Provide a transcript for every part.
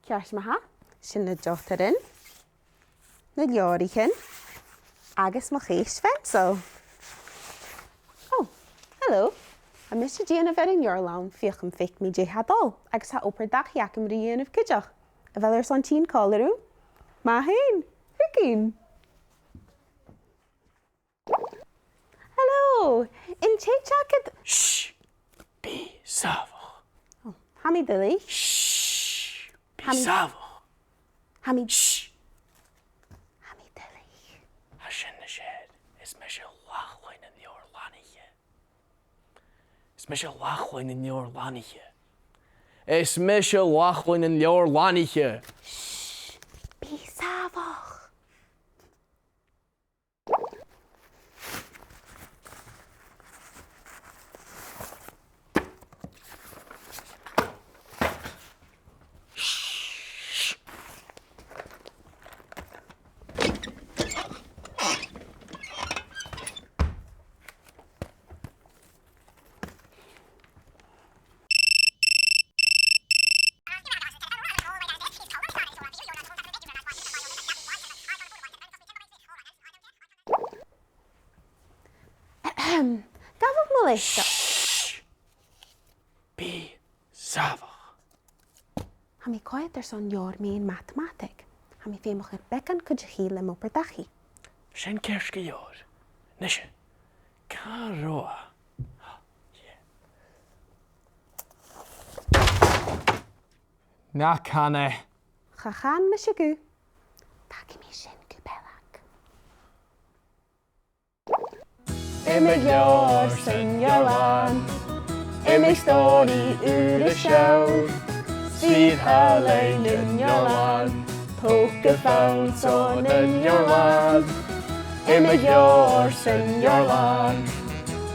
Ceart maithe, sin na dotarin, na leabharlainn, agus mo chéist fencil. Oh, hello. A Mr. Díana bheith in Leabharlann fioch an fic mi dé hadal, agus ha opar dach iach am rion of cydach. A fel ar son tín collarú? Ma hain, hwgyn. Hello, in Chachakad. Shh, be savo. Oh, Hammy Billy. Shh, be savo. Hammy. Shh. Hammy Billy. Hashin the shed is Michelle Lachlan in the Leabharlannaiche. It's Michelle Lachlan in the Leabharlannaiche. It's Michelle Lachlan in the Leabharlannaiche. Shh, be savo. Gafod Melissa. Shh, be savo. Hammy quiet there's on your main mathematic. Hammy famous bekan could you heal him up dachi. Shen kerske yor. Nisha. Karoa. Na kane. Chachan mishigu. Taki me shin kubelak. Imig yor sin Leabharlann. Imig story ur de show. Sweet Helen in Leabharlann. Poke found son in Leabharlann. Imig yor sin Leabharlann.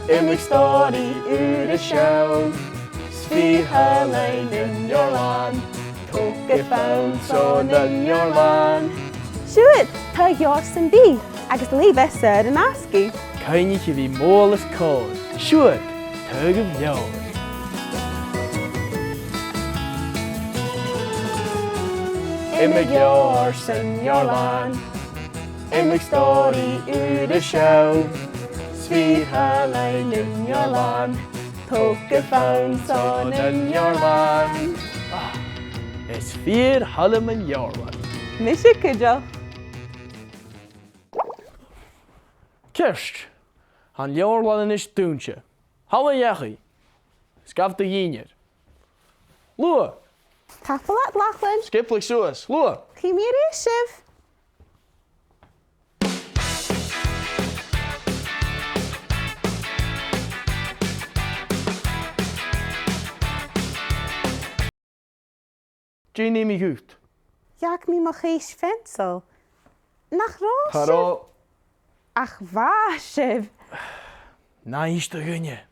Imig story ur de show. Sweet Helen in Leabharlann. Poke found son in Leabharlann. Shoot, tug yours and be. Agus leave us said and ask you. Coinneachadh bhí mólas cód. Siúd, tugam leor. Imig yor sin Leabharlann. Imig story ur de show. Sweet Helen in Leabharlann. Poke found son in Leabharlann. It's fear Hallam in Leabharlann. Mishiku. Kirst, han Leabharlann is dúnse. Halla yachi. Scaf de yinir. Lua, Tapalat Lachlan. skiplik suas. Lua. Chimiri shiv. Gini mi goed. Jak mi mo chéis fencil. Nach roos. Haro. Ach, waar shiv. Na is de gunje.